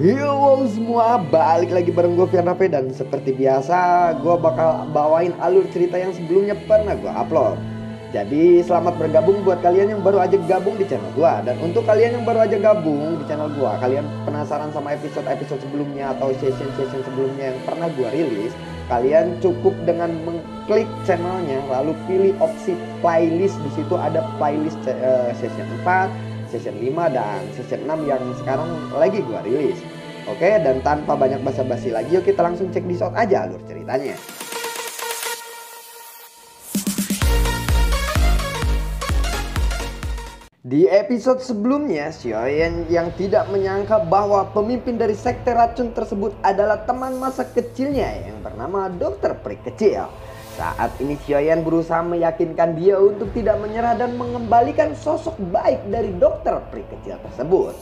Halo semua, balik lagi bareng gue Fian Rafe. Dan seperti biasa gue bakal bawain alur cerita yang sebelumnya pernah gue upload. Jadi selamat bergabung buat kalian yang baru aja gabung di channel gue. Dan untuk kalian yang baru aja gabung di channel gue, kalian penasaran sama episode-episode sebelumnya atau session-session sebelumnya yang pernah gue rilis, kalian cukup dengan mengklik channelnya lalu pilih opsi playlist. Di situ ada playlist session 4, session 5 dan session 6 yang sekarang lagi gua rilis. Oke, dan tanpa banyak basa-basi lagi, yuk kita langsung cek di shot aja alur ceritanya. Di episode sebelumnya, Xiaoyan yang tidak menyangka bahwa pemimpin dari sekte racun tersebut adalah teman masa kecilnya yang bernama Dokter Peri Kecil. Saat ini Xiaoyan berusaha meyakinkan dia untuk tidak menyerah dan mengembalikan sosok baik dari Dokter Peri Kecil tersebut.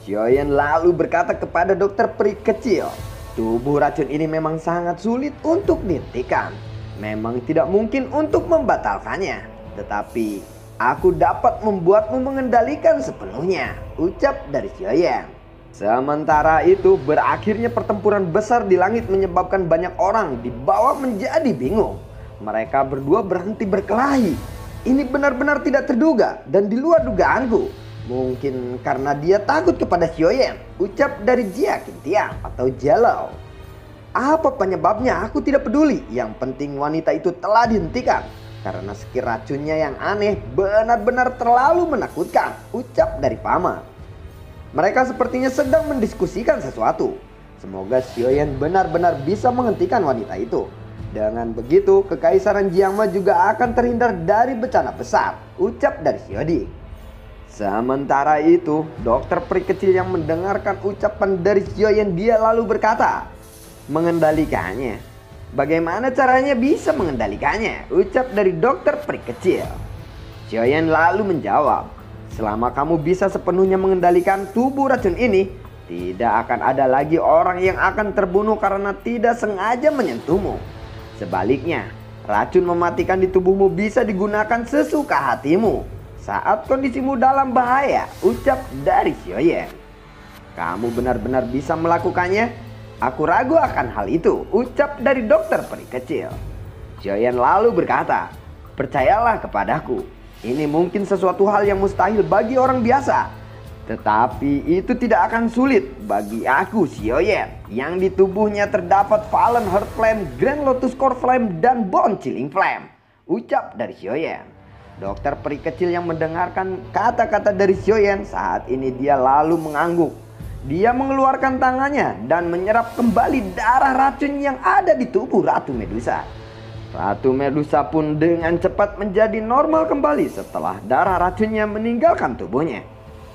Xiaoyan lalu berkata kepada Dokter Peri Kecil, tubuh racun ini memang sangat sulit untuk dihentikan. Memang tidak mungkin untuk membatalkannya. Tetapi aku dapat membuatmu mengendalikan sepenuhnya, ucap dari Xiaoyan. Sementara itu berakhirnya pertempuran besar di langit menyebabkan banyak orang di bawah menjadi bingung. Mereka berdua berhenti berkelahi. Ini benar-benar tidak terduga dan di luar dugaanku. Mungkin karena dia takut kepada Xiaoyan, ucap dari Jia Qintian atau Jalau. Apa penyebabnya aku tidak peduli. Yang penting wanita itu telah dihentikan. Karena skill racunnya yang aneh benar-benar terlalu menakutkan, ucap dari Pama. Mereka sepertinya sedang mendiskusikan sesuatu. Semoga Xiaoyan benar-benar bisa menghentikan wanita itu. Dengan begitu, kekaisaran Jiangma juga akan terhindar dari bencana besar, ucap dari Xiaodi. Sementara itu, Dokter Peri Kecil yang mendengarkan ucapan dari Xiaoyan, dia lalu berkata, mengendalikannya. Bagaimana caranya bisa mengendalikannya? Ucap dari Dokter Peri Kecil. Xiaoyan lalu menjawab, selama kamu bisa sepenuhnya mengendalikan tubuh racun ini, tidak akan ada lagi orang yang akan terbunuh karena tidak sengaja menyentuhmu. Sebaliknya, racun mematikan di tubuhmu bisa digunakan sesuka hatimu saat kondisimu dalam bahaya, ucap dari Xiaoyan. Kamu benar-benar bisa melakukannya? Aku ragu akan hal itu, ucap dari Dokter Peri Kecil. Xiaoyan lalu berkata, percayalah kepadaku, ini mungkin sesuatu hal yang mustahil bagi orang biasa. Tetapi itu tidak akan sulit bagi aku, Xiaoyan, yang di tubuhnya terdapat Fallen Heart Flame, Grand Lotus Core Flame, dan Bone Chilling Flame, ucap dari Xiaoyan. Dokter Peri Kecil yang mendengarkan kata-kata dari Xiaoyan, saat ini dia lalu mengangguk. Dia mengeluarkan tangannya dan menyerap kembali darah racun yang ada di tubuh Ratu Medusa. Ratu Medusa pun dengan cepat menjadi normal kembali setelah darah racunnya meninggalkan tubuhnya.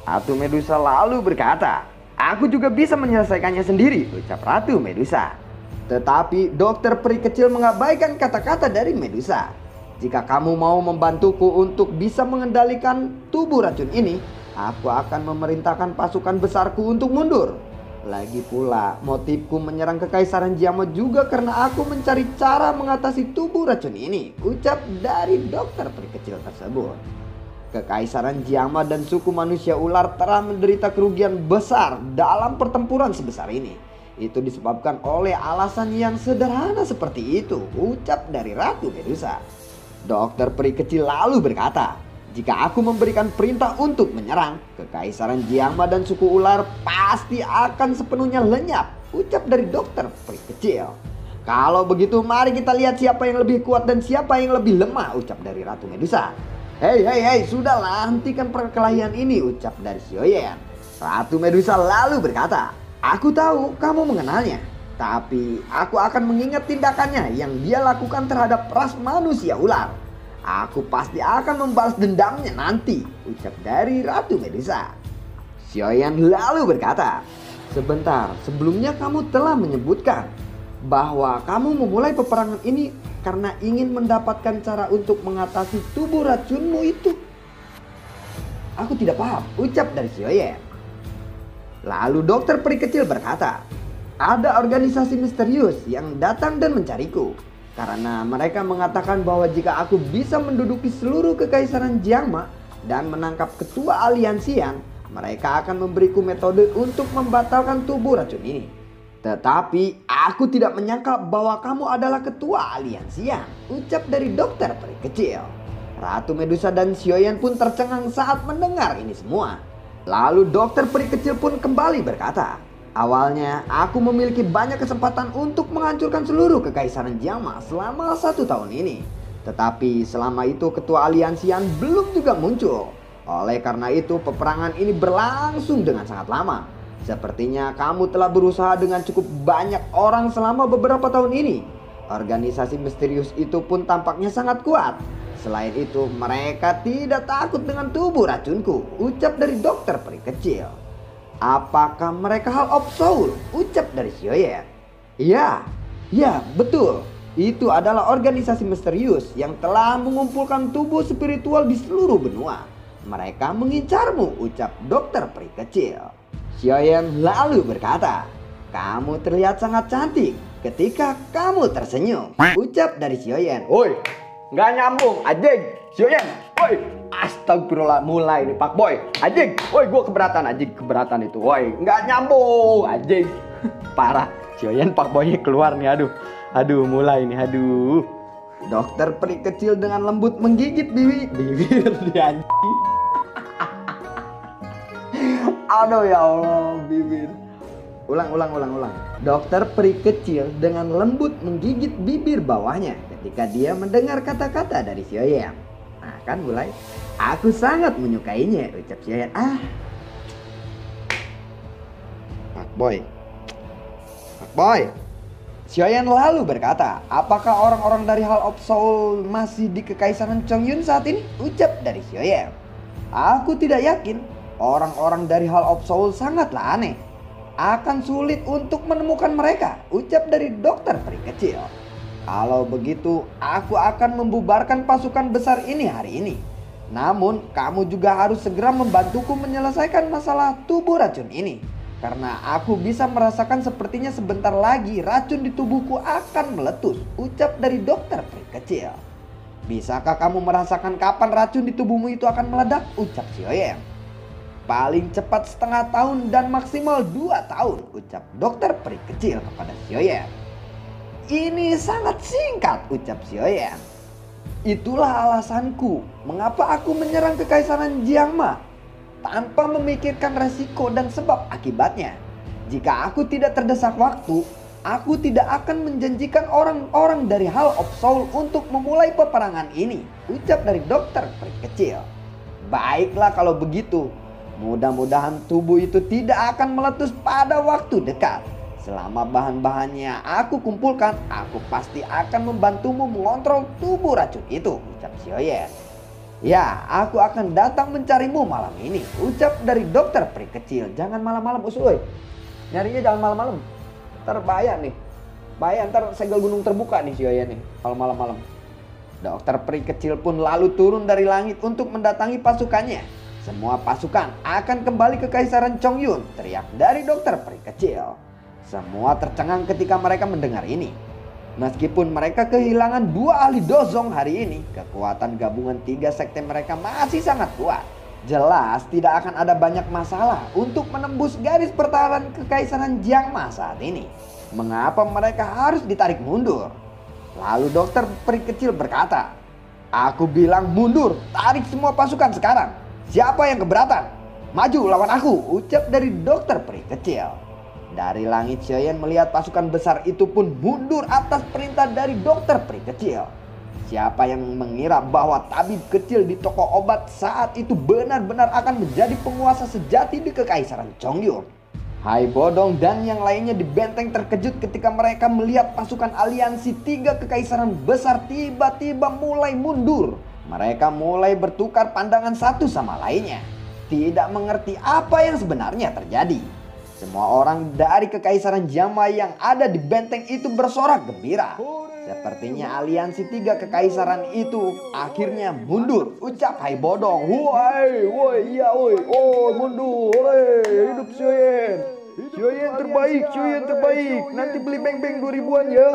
Ratu Medusa lalu berkata, aku juga bisa menyelesaikannya sendiri, ucap Ratu Medusa. Tetapi Dokter Peri Kecil mengabaikan kata-kata dari Medusa. Jika kamu mau membantuku untuk bisa mengendalikan tubuh racun ini, aku akan memerintahkan pasukan besarku untuk mundur. Lagi pula motifku menyerang kekaisaran Jiangma juga karena aku mencari cara mengatasi tubuh racun ini, ucap dari Dokter Peri Kecil tersebut. Kekaisaran Jiangma dan suku manusia ular telah menderita kerugian besar dalam pertempuran sebesar ini. Itu disebabkan oleh alasan yang sederhana seperti itu, ucap dari Ratu Medusa. Dokter Peri Kecil lalu berkata, jika aku memberikan perintah untuk menyerang, kekaisaran Jiangma dan suku ular pasti akan sepenuhnya lenyap, ucap dari Dokter Peri Kecil. Kalau begitu mari kita lihat siapa yang lebih kuat dan siapa yang lebih lemah, ucap dari Ratu Medusa. Hei, sudahlah, hentikan perkelahian ini, ucap dari Xiaoyan. Ratu Medusa lalu berkata, aku tahu kamu mengenalnya, tapi aku akan mengingat tindakannya yang dia lakukan terhadap ras manusia ular. Aku pasti akan membalas dendamnya nanti, ucap dari Ratu Medusa. Xiaoyan lalu berkata, sebentar, sebelumnya kamu telah menyebutkan bahwa kamu memulai peperangan ini karena ingin mendapatkan cara untuk mengatasi tubuh racunmu itu. Aku tidak paham, ucap dari Xiaoyan. Lalu Dokter Peri Kecil berkata, ada organisasi misterius yang datang dan mencariku. Karena mereka mengatakan bahwa jika aku bisa menduduki seluruh kekaisaran Jiangma dan menangkap ketua aliansian, mereka akan memberiku metode untuk membatalkan tubuh racun ini. Tetapi aku tidak menyangka bahwa kamu adalah ketua aliansi, ucap dari dokter peri kecil. Ratu Medusa dan Xiaoyan pun tercengang saat mendengar ini semua. Lalu dokter peri kecil pun kembali berkata, awalnya aku memiliki banyak kesempatan untuk menghancurkan seluruh kekaisaran Jiangma selama 1 tahun ini. Tetapi selama itu ketua aliansian belum juga muncul. Oleh karena itu peperangan ini berlangsung dengan sangat lama. Sepertinya kamu telah berusaha dengan cukup banyak orang selama beberapa tahun ini. Organisasi misterius itu pun tampaknya sangat kuat. Selain itu mereka tidak takut dengan tubuh racunku, ucap dari dokter peri kecil. Apakah mereka Hall of Soul? Ucap dari Xiaoyan. Ya betul. Itu adalah organisasi misterius yang telah mengumpulkan tubuh spiritual di seluruh benua. Mereka mengincarmu, ucap dokter peri kecil. Xiaoyan lalu berkata, kamu terlihat sangat cantik ketika kamu tersenyum, ucap dari Xiaoyan. Woi, nggak nyambung, anjing. Xiaoyan, woi. Astagfirullah, mulai nih Pak Boy. Anjing, woi gua keberatan, anjing, keberatan itu. Woi, nggak nyambung, anjing. Parah, Xiaoyan Pak Boynya keluar nih, aduh, mulai nih, aduh. Dokter peri kecil dengan lembut menggigit bibir dia, anjing. Aduh ya Allah, bibir. Ulang. Dokter peri kecil dengan lembut menggigit bibir bawahnya ketika dia mendengar kata-kata dari Xiaoyan. Nah kan mulai, aku sangat menyukainya, ucap Xiaoyan. Pak Boy. Xiaoyan lalu berkata, apakah orang-orang dari Hall of Soul masih di kekaisaran Chongyun saat ini? Ucap dari Xiaoyan. Aku tidak yakin. Orang-orang dari Hall of Soul sangatlah aneh. Akan sulit untuk menemukan mereka, ucap dari dokter peri kecil. Kalau begitu, aku akan membubarkan pasukan besar ini hari ini. Namun, kamu juga harus segera membantuku menyelesaikan masalah tubuh racun ini. Karena aku bisa merasakan sepertinya sebentar lagi racun di tubuhku akan meletus, ucap dari dokter peri kecil. Bisakah kamu merasakan kapan racun di tubuhmu itu akan meledak, ucap Xiaoyan. Paling cepat setengah tahun dan maksimal 2 tahun, ucap dokter peri kecil kepada Xiaoyan. Ini sangat singkat, ucap Xiaoyan. Itulah alasanku mengapa aku menyerang kekaisaran Jiangma tanpa memikirkan resiko dan sebab akibatnya. Jika aku tidak terdesak waktu, aku tidak akan menjanjikan orang-orang dari Hall of Soul untuk memulai peperangan ini, ucap dari dokter peri kecil. Baiklah kalau begitu. Mudah-mudahan tubuh itu tidak akan meletus pada waktu dekat. Selama bahan-bahannya aku kumpulkan, aku pasti akan membantumu mengontrol tubuh racun itu, ucap Xiaoyan. Ya, aku akan datang mencarimu malam ini, ucap dari dokter peri kecil. Jangan malam-malam usul, nyarinya jangan malam-malam. Ntar bahaya nih. Bahaya, ntar segel gunung terbuka nih Xiaoyan nih kalau malam-malam. Dokter peri kecil pun lalu turun dari langit untuk mendatangi pasukannya. Semua pasukan akan kembali ke Kaisaran Chongyun, teriak dari dokter peri kecil. Semua tercengang ketika mereka mendengar ini. Meskipun mereka kehilangan 2 ahli dozong hari ini, kekuatan gabungan 3 sekte mereka masih sangat kuat. Jelas tidak akan ada banyak masalah untuk menembus garis pertahanan Kekaisaran Jiangma saat ini. Mengapa mereka harus ditarik mundur? Lalu dokter peri kecil berkata, aku bilang mundur, tarik semua pasukan sekarang. Siapa yang keberatan? Maju lawan aku, ucap dari dokter peri kecil. Dari langit Xiaoyan melihat pasukan besar itu pun mundur atas perintah dari dokter peri kecil. Siapa yang mengira bahwa tabib kecil di toko obat saat itu benar-benar akan menjadi penguasa sejati di kekaisaran Chongyun. Hai Bodong dan yang lainnya di benteng terkejut ketika mereka melihat pasukan aliansi 3 kekaisaran besar tiba-tiba mulai mundur. Mereka mulai bertukar pandangan satu sama lainnya, tidak mengerti apa yang sebenarnya terjadi. Semua orang dari kekaisaran Jiangma yang ada di benteng itu bersorak gembira. Sepertinya aliansi 3 kekaisaran itu akhirnya mundur, ucap Hai Bodong. Mundur, hidup Xiaoyan. Xiaoyan terbaik, nanti beli beng-beng 2000-an ya.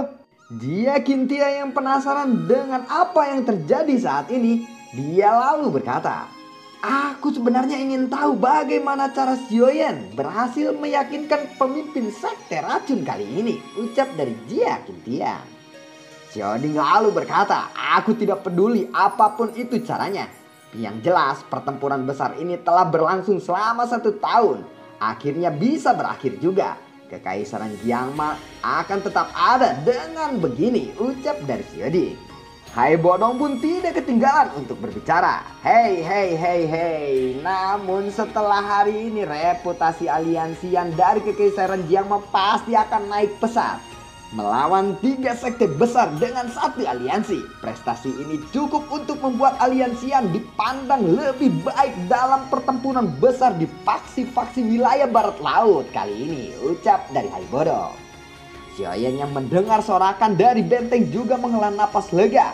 Jia Qintia yang penasaran dengan apa yang terjadi saat ini, dia lalu berkata, Aku sebenarnya ingin tahu bagaimana cara Xiaoyan berhasil meyakinkan pemimpin sekte racun kali ini, ucap dari Jia Qintian. Xiaoding lalu berkata, aku tidak peduli apapun itu caranya. Yang jelas pertempuran besar ini telah berlangsung selama 1 tahun. Akhirnya bisa berakhir juga. Kekaisaran Jiangma akan tetap ada dengan begini, ucap dari Xiaoding. Hai Bodong pun tidak ketinggalan untuk berbicara. Hei. Namun setelah hari ini reputasi aliansian dari Kekaisaran Jiangma pasti akan naik pesat. Melawan 3 sekte besar dengan 1 aliansi. Prestasi ini cukup untuk membuat aliansian dipandang lebih baik dalam pertempuran besar di faksi-faksi wilayah barat laut kali ini, ucap dari Hai Bodong. Xiaoyan yang mendengar sorakan dari benteng juga menghela napas lega.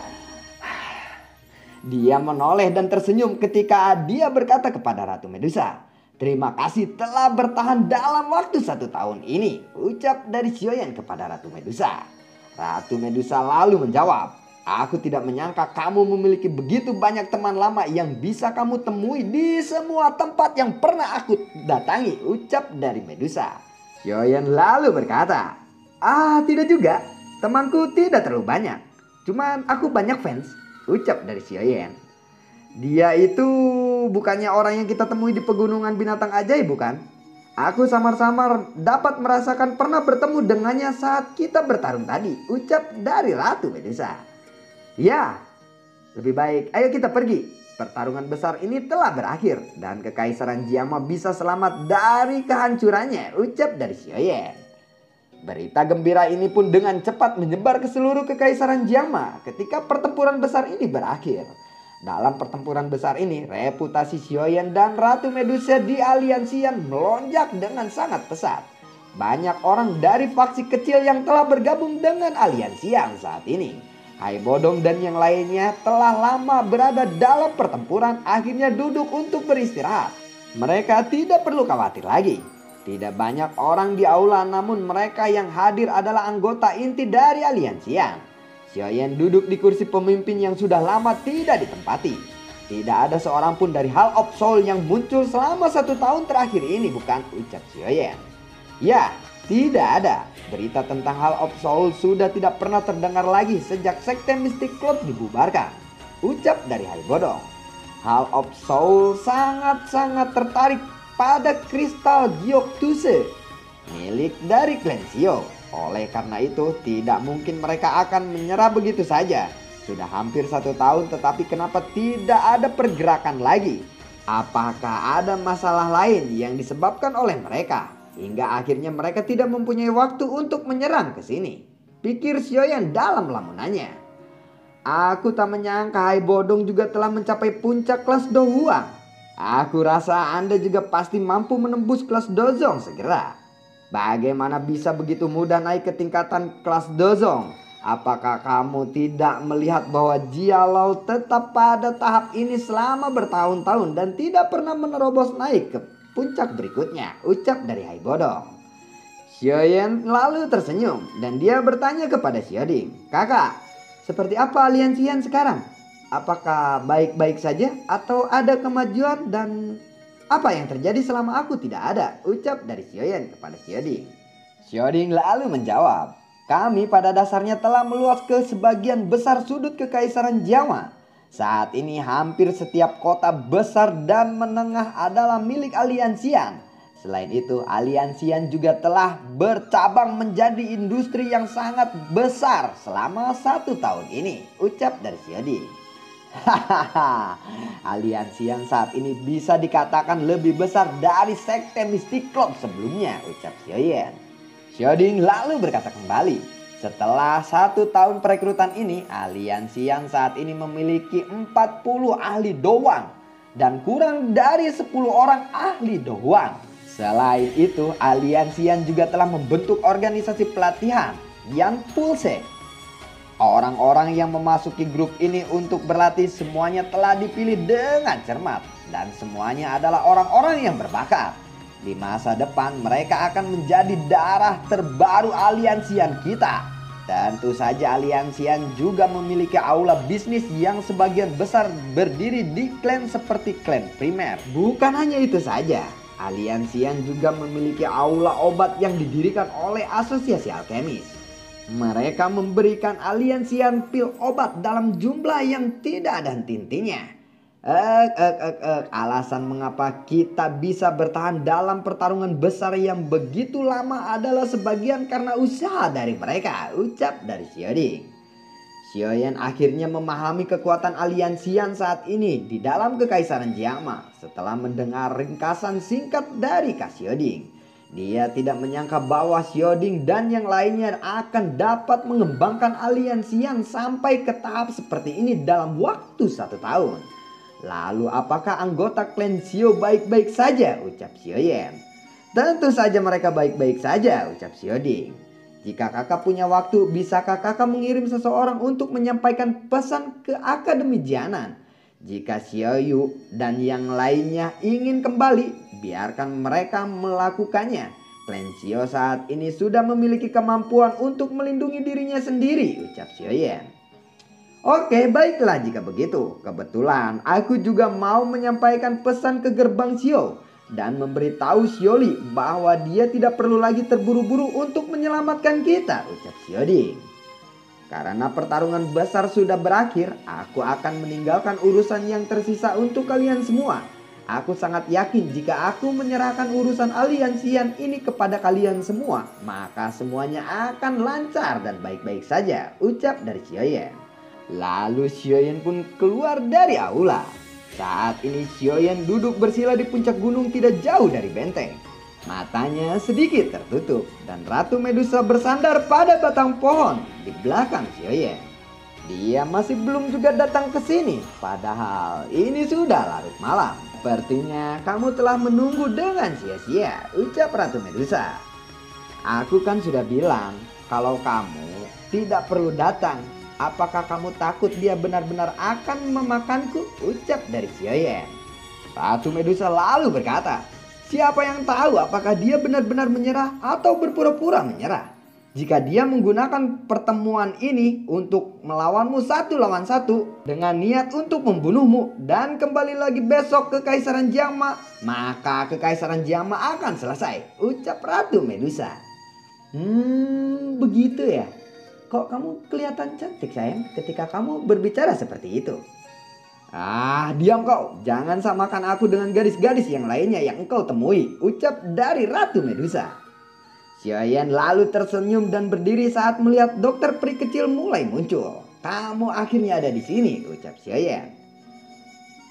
Dia menoleh dan tersenyum ketika dia berkata kepada Ratu Medusa, terima kasih telah bertahan dalam waktu 1 tahun ini, ucap dari Xiaoyan kepada Ratu Medusa. Ratu Medusa lalu menjawab, aku tidak menyangka kamu memiliki begitu banyak teman lama yang bisa kamu temui di semua tempat yang pernah aku datangi, ucap dari Medusa. Xiaoyan lalu berkata, tidak juga, temanku tidak terlalu banyak, cuman aku banyak fans, ucap dari Xiaoyan. Dia itu bukannya orang yang kita temui di pegunungan binatang ajaib bukan? Aku samar-samar dapat merasakan pernah bertemu dengannya saat kita bertarung tadi, ucap dari Ratu Medusa. Ya, lebih baik ayo kita pergi. Pertarungan besar ini telah berakhir dan Kekaisaran Jiangma bisa selamat dari kehancurannya, ucap dari Xiaoyan. Berita gembira ini pun dengan cepat menyebar ke seluruh Kekaisaran Jiangma ketika pertempuran besar ini berakhir. Dalam pertempuran besar ini, reputasi Xiaoyan dan Ratu Medusa di aliansian melonjak dengan sangat pesat. Banyak orang dari faksi kecil yang telah bergabung dengan aliansian saat ini. Hai Bodong dan yang lainnya telah lama berada dalam pertempuran, akhirnya duduk untuk beristirahat. Mereka tidak perlu khawatir lagi. Tidak banyak orang di aula, namun mereka yang hadir adalah anggota inti dari aliansian. Xiaoyan duduk di kursi pemimpin yang sudah lama tidak ditempati. Tidak ada seorang pun dari Hall of Soul yang muncul selama 1 tahun terakhir ini, bukan, ucap Xiaoyan. Ya, tidak ada. Berita tentang Hall of Soul sudah tidak pernah terdengar lagi sejak sekte Mystic Club dibubarkan, ucap dari Hai Bodong. Hall of Soul sangat-sangat tertarik pada kristal Gyeoktuse milik dari klan Xiao. Oleh karena itu tidak mungkin mereka akan menyerah begitu saja. Sudah hampir 1 tahun tetapi kenapa tidak ada pergerakan lagi? Apakah ada masalah lain yang disebabkan oleh mereka hingga akhirnya mereka tidak mempunyai waktu untuk menyerang ke sini? Pikir Xiaoyan dalam lamunannya. Aku tak menyangka Hai Bodong juga telah mencapai puncak kelas Do Huang. Aku rasa Anda juga pasti mampu menembus kelas Dozong segera. Bagaimana bisa begitu mudah naik ke tingkatan kelas Dozong? Apakah kamu tidak melihat bahwa Jialau tetap pada tahap ini selama bertahun-tahun dan tidak pernah menerobos naik ke puncak berikutnya, ucap dari Hai Bodong. Xiaoyan lalu tersenyum dan dia bertanya kepada Xiaoding, kakak, seperti apa aliansian sekarang? Apakah baik-baik saja atau ada kemajuan dan apa yang terjadi selama aku tidak ada? Ucap dari Xiaoyan kepada Xiaoding. Xiaoding lalu menjawab, kami pada dasarnya telah meluas ke sebagian besar sudut Kekaisaran Jiangma. Saat ini hampir setiap kota besar dan menengah adalah milik aliansian. Selain itu, aliansian juga telah bercabang menjadi industri yang sangat besar selama 1 tahun ini, ucap dari Xiaoding. Hahaha, aliansian saat ini bisa dikatakan lebih besar dari sekte Mystic Club sebelumnya, ucap Xiaoyan. Xiaoding lalu berkata kembali, setelah 1 tahun perekrutan ini, aliansian saat ini memiliki 40 ahli doang dan kurang dari 10 orang ahli doang. Selain itu, aliansian juga telah membentuk organisasi pelatihan Yan Pulse. Orang-orang yang memasuki grup ini untuk berlatih semuanya telah dipilih dengan cermat dan semuanya adalah orang-orang yang berbakat. Di masa depan mereka akan menjadi darah terbaru aliansian kita. Tentu saja Aliansian juga memiliki aula bisnis yang sebagian besar berdiri di klan seperti klan primer. Bukan hanya itu saja, Aliansian juga memiliki aula obat yang didirikan oleh asosiasi alkemis. Mereka memberikan Aliansian pil obat dalam jumlah yang tidak ada henti-hentinya. Alasan mengapa kita bisa bertahan dalam pertarungan besar yang begitu lama adalah sebagian karena usaha dari mereka, ucap dari Xiaoding. Xiaoyan akhirnya memahami kekuatan Aliansian saat ini di dalam Kekaisaran Jiangma setelah mendengar ringkasan singkat dari Kak Xiaoding. Dia tidak menyangka bahwa Xiaoding dan yang lainnya akan dapat mengembangkan Aliansian sampai ke tahap seperti ini dalam waktu 1 tahun. Lalu apakah anggota klan Xiao baik-baik saja? Ucap Xiaoyan. Tentu saja mereka baik-baik saja, ucap Xiaoding. Jika kakak punya waktu, bisakah kakak mengirim seseorang untuk menyampaikan pesan ke Akademi Jianan? Jika Xiaoyu dan yang lainnya ingin kembali, biarkan mereka melakukannya. Klan Xiao saat ini sudah memiliki kemampuan untuk melindungi dirinya sendiri, ucap Xiaoyan. Oke, baiklah jika begitu. Kebetulan aku juga mau menyampaikan pesan ke gerbang Xiao dan memberitahu Xioli bahwa dia tidak perlu lagi terburu-buru untuk menyelamatkan kita, ucap Xiaoding. Karena pertarungan besar sudah berakhir, aku akan meninggalkan urusan yang tersisa untuk kalian semua. Aku sangat yakin jika aku menyerahkan urusan Aliansian ini kepada kalian semua, maka semuanya akan lancar dan baik-baik saja, ucap dari Xiaoyan. Lalu Xiaoyan pun keluar dari aula. Saat ini Xiaoyan duduk bersila di puncak gunung tidak jauh dari benteng. Matanya sedikit tertutup dan Ratu Medusa bersandar pada batang pohon di belakang Xiaoyan. Dia masih belum juga datang ke sini, padahal ini sudah larut malam. Sepertinya kamu telah menunggu dengan sia-sia, ucap Ratu Medusa. Aku kan sudah bilang kalau kamu tidak perlu datang. Apakah kamu takut dia benar-benar akan memakanku? Ucap dari Xiaoyan. Ratu Medusa lalu berkata, siapa yang tahu apakah dia benar-benar menyerah atau berpura-pura menyerah? Jika dia menggunakan pertemuan ini untuk melawanmu 1 lawan 1 dengan niat untuk membunuhmu dan kembali lagi besok ke Kekaisaran Jiangma, maka Kekaisaran Jiangma akan selesai, ucap Ratu Medusa. Begitu ya? Kok kamu kelihatan cantik sayang ketika kamu berbicara seperti itu? Diam kau, jangan samakan aku dengan gadis-gadis yang lainnya yang engkau temui, ucap dari Ratu Medusa. Xiaoyan lalu tersenyum dan berdiri saat melihat dokter peri kecil mulai muncul. Kamu akhirnya ada di sini, ucap Xiaoyan.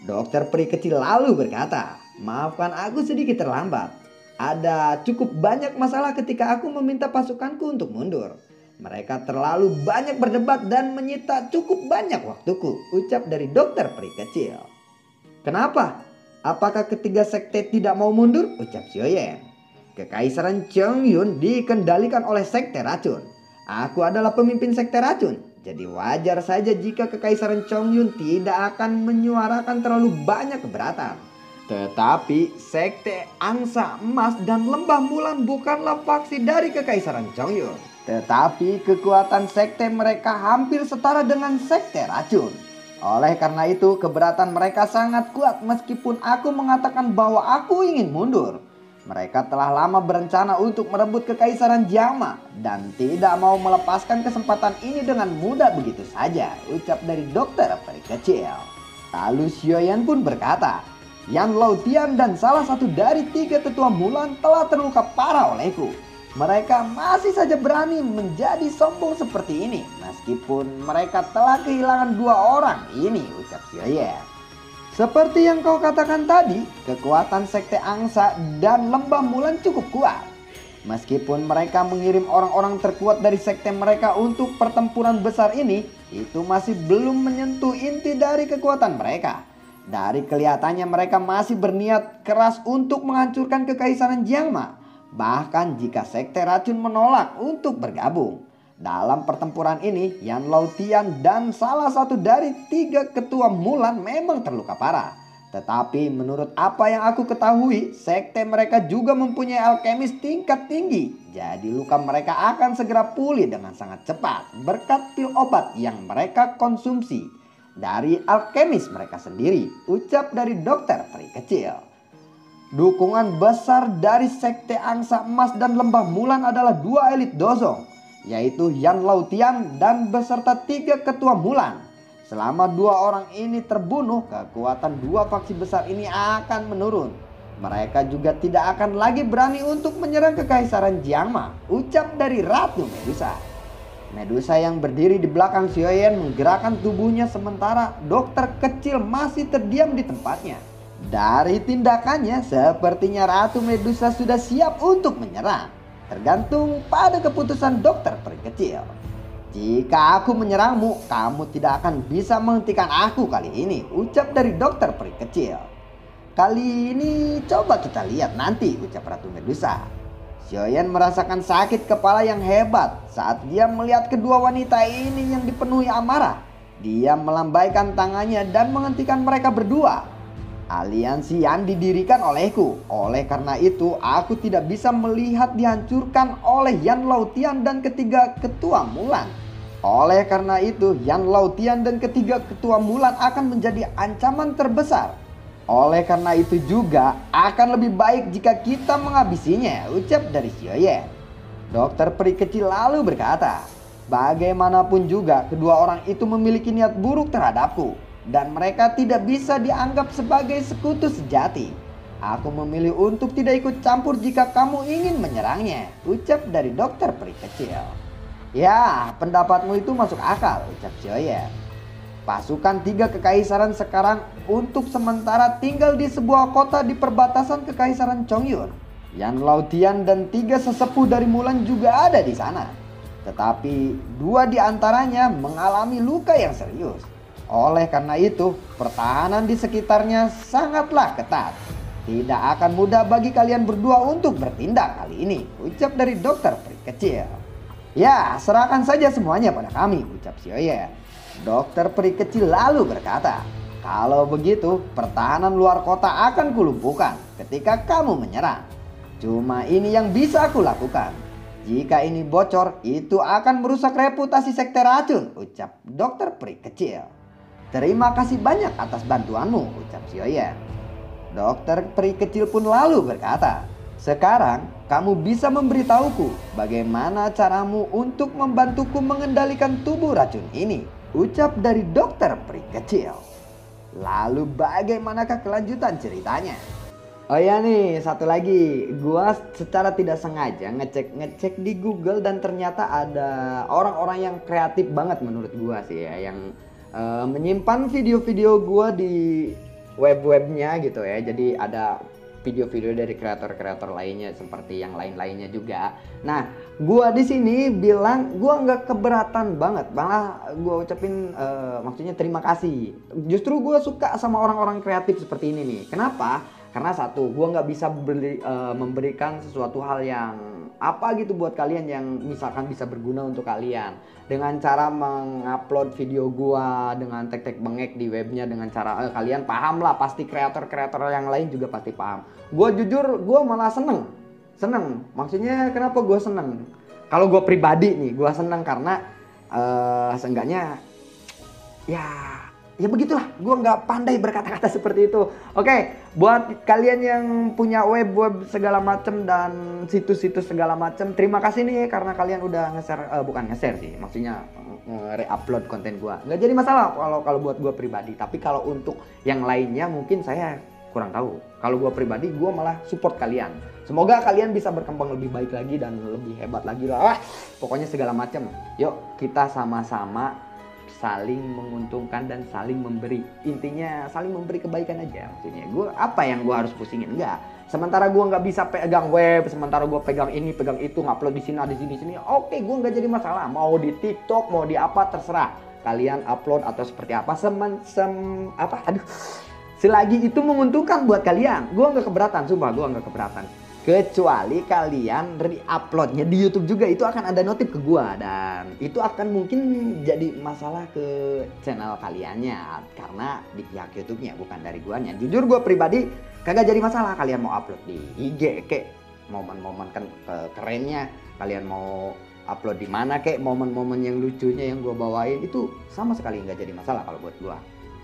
Dokter peri kecil lalu berkata, maafkan aku sedikit terlambat. Ada cukup banyak masalah ketika aku meminta pasukanku untuk mundur. Mereka terlalu banyak berdebat dan menyita cukup banyak waktuku, ucap dari dokter peri kecil. Kenapa? Apakah ketiga sekte tidak mau mundur? Ucap Xiaoyan. Kekaisaran Chongyun dikendalikan oleh sekte racun. Aku adalah pemimpin sekte racun. Jadi wajar saja jika Kekaisaran Chongyun tidak akan menyuarakan terlalu banyak keberatan. Tetapi sekte Angsa Emas dan Lembah Mulan bukanlah faksi dari Kekaisaran Chongyun. Tetapi kekuatan sekte mereka hampir setara dengan sekte racun. Oleh karena itu keberatan mereka sangat kuat meskipun aku mengatakan bahwa aku ingin mundur. Mereka telah lama berencana untuk merebut Kekaisaran Jiangma dan tidak mau melepaskan kesempatan ini dengan mudah begitu saja, ucap dari dokter peri kecil. Lalu Xiaoyan pun berkata, Yan Laotian dan salah satu dari 3 tetua Mulan telah terluka parah olehku. Mereka masih saja berani menjadi sombong seperti ini meskipun mereka telah kehilangan 2 orang ini, ucap Xiaoyan. Seperti yang kau katakan tadi, kekuatan sekte Angsa dan Lembah Mulan cukup kuat. Meskipun mereka mengirim orang-orang terkuat dari sekte mereka untuk pertempuran besar ini, itu masih belum menyentuh inti dari kekuatan mereka. Dari kelihatannya mereka masih berniat keras untuk menghancurkan Kekaisaran Jiangma. Bahkan jika sekte racun menolak untuk bergabung. Dalam pertempuran ini, Yan Laotian dan salah satu dari 3 ketua Mulan memang terluka parah. Tetapi menurut apa yang aku ketahui, sekte mereka juga mempunyai alkemis tingkat tinggi. Jadi luka mereka akan segera pulih dengan sangat cepat berkat pil obat yang mereka konsumsi dari alkemis mereka sendiri, ucap dari dokter peri kecil. Dukungan besar dari sekte Angsa Emas dan Lembah Mulan adalah dua elit Dozong, yaitu Yan Laotian dan beserta 3 ketua Mulan. Selama 2 orang ini terbunuh, kekuatan 2 faksi besar ini akan menurun. Mereka juga tidak akan lagi berani untuk menyerang kekaisaran Jiangma, ucap dari Ratu Medusa. Medusa yang berdiri di belakang Xiaoyan menggerakkan tubuhnya sementara dokter kecil masih terdiam di tempatnya. Dari tindakannya, sepertinya Ratu Medusa sudah siap untuk menyerang. Tergantung pada keputusan dokter peri kecil. Jika aku menyerangmu, kamu tidak akan bisa menghentikan aku kali ini, ucap dari dokter peri kecil. Kali ini coba kita lihat nanti, ucap Ratu Medusa. Xiaoyan merasakan sakit kepala yang hebat saat dia melihat kedua wanita ini yang dipenuhi amarah. Dia melambaikan tangannya dan menghentikan mereka berdua. Aliansi yang didirikan olehku. Oleh karena itu, aku tidak bisa melihat dihancurkan oleh Yan Laotian dan ketiga ketua Mulan. Oleh karena itu, Yan Laotian dan ketiga ketua Mulan akan menjadi ancaman terbesar. Oleh karena itu juga akan lebih baik jika kita menghabisinya, ucap dari Xiaoyan. Dokter peri kecil lalu berkata, bagaimanapun juga kedua orang itu memiliki niat buruk terhadapku. Dan mereka tidak bisa dianggap sebagai sekutu sejati. Aku memilih untuk tidak ikut campur jika kamu ingin menyerangnya, ucap dari dokter peri kecil. Ya, pendapatmu itu masuk akal, ucap Xiaoyan. Pasukan 3 kekaisaran sekarang untuk sementara tinggal di sebuah kota di perbatasan kekaisaran Chongyun. Yan Laotian dan 3 sesepuh dari Mulan juga ada di sana. Tetapi 2 di antaranya mengalami luka yang serius. Oleh karena itu, pertahanan di sekitarnya sangatlah ketat. Tidak akan mudah bagi kalian berdua untuk bertindak kali ini, ucap dari dokter peri kecil. Ya, serahkan saja semuanya pada kami, ucap Xiaoyan. Dokter peri kecil lalu berkata, kalau begitu pertahanan luar kota akan kulumpuhkan ketika kamu menyerang. Cuma ini yang bisa aku lakukan. Jika ini bocor, itu akan merusak reputasi sekte racun, ucap dokter peri kecil. Terima kasih banyak atas bantuanmu, ucap Xiaoyan. Dokter peri kecil pun lalu berkata, sekarang kamu bisa memberitahuku bagaimana caramu untuk membantuku mengendalikan tubuh racun ini, ucap dari dokter peri kecil. Lalu bagaimanakah kelanjutan ceritanya? Oh ya nih, satu lagi, gua secara tidak sengaja ngecek di Google dan ternyata ada orang-orang yang kreatif banget menurut gua sih ya, yang menyimpan video-video gua di webnya gitu ya. Jadi ada video-video dari kreator-kreator lainnya seperti yang lain-lainnya juga. Nah, gua di sini bilang gua nggak keberatan banget, malah gua ucapin maksudnya terima kasih. Justru gua suka sama orang-orang kreatif seperti ini nih. Kenapa? Karena satu, gua nggak bisa memberikan sesuatu hal yang apa gitu buat kalian yang misalkan bisa berguna untuk kalian dengan cara mengupload video gua dengan tek-tek bengek di webnya dengan cara kalian paham lah, pasti kreator-kreator yang lain juga pasti paham. Gua jujur, gua malah seneng. Maksudnya kenapa gua seneng? Kalau gua pribadi nih, gua seneng karena seenggaknya ya begitulah, gue nggak pandai berkata-kata seperti itu. Oke, buat kalian yang punya web segala macem dan situs-situs segala macem, terima kasih nih karena kalian udah nge-share, bukan nge-share sih, maksudnya re-upload konten gue. Nggak jadi masalah kalau buat gue pribadi, tapi kalau untuk yang lainnya mungkin saya kurang tahu. Kalau gue pribadi, gue malah support kalian. Semoga kalian bisa berkembang lebih baik lagi dan lebih hebat lagi lah. Pokoknya segala macem. Yuk kita sama-sama saling menguntungkan dan saling memberi. Intinya saling memberi kebaikan aja maksudnya. Gue apa yang gue harus pusingin? Enggak. Sementara gue nggak bisa pegang web, sementara gue pegang ini pegang itu, ngupload di sini di sini. Oke, gue nggak jadi masalah. Mau di TikTok, mau di apa terserah. Kalian upload atau seperti apa selagi itu menguntungkan buat kalian, gue nggak keberatan. Sumpah gue nggak keberatan. Kecuali kalian re-uploadnya di YouTube juga, itu akan ada notif ke gua, dan itu akan mungkin jadi masalah ke channel kaliannya karena di pihak YouTube-nya, bukan dari guanya. Jujur gua pribadi kagak jadi masalah kalian mau upload di IG kek, momen-momen kan kerennya kalian mau upload di mana kek, momen-momen yang lucunya yang gua bawain, itu sama sekali nggak jadi masalah kalau buat gua.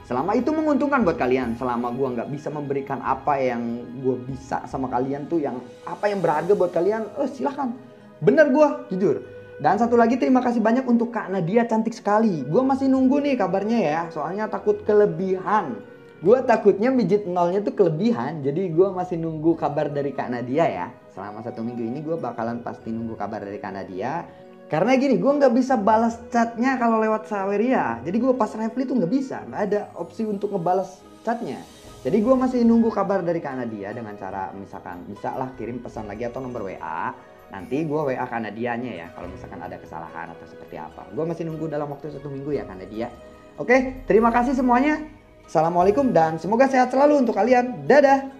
Selama itu menguntungkan buat kalian, selama gua nggak bisa memberikan apa yang gua bisa sama kalian tuh, yang apa yang berharga buat kalian, silahkan. Bener gua, jujur. Dan satu lagi, terima kasih banyak untuk Kak Nadia, cantik sekali. Gua masih nunggu nih kabarnya ya, soalnya takut kelebihan. Gua takutnya mijit nolnya tuh kelebihan, jadi gua masih nunggu kabar dari Kak Nadia ya. Selama 1 minggu ini gua bakalan pasti nunggu kabar dari Kak Nadia. Karena gini, gue nggak bisa balas chatnya kalau lewat Saweria. Jadi gue pas reply tuh nggak bisa, nggak ada opsi untuk ngebalas chatnya. Jadi gue masih nunggu kabar dari Kak Nadia dengan cara misalkan bisa lah kirim pesan lagi atau nomor WA. Nanti gue WA Kak Nadianya ya kalau misalkan ada kesalahan atau seperti apa. Gue masih nunggu dalam waktu 1 minggu ya Kak Nadia. Oke, terima kasih semuanya. Assalamualaikum dan semoga sehat selalu untuk kalian. Dadah.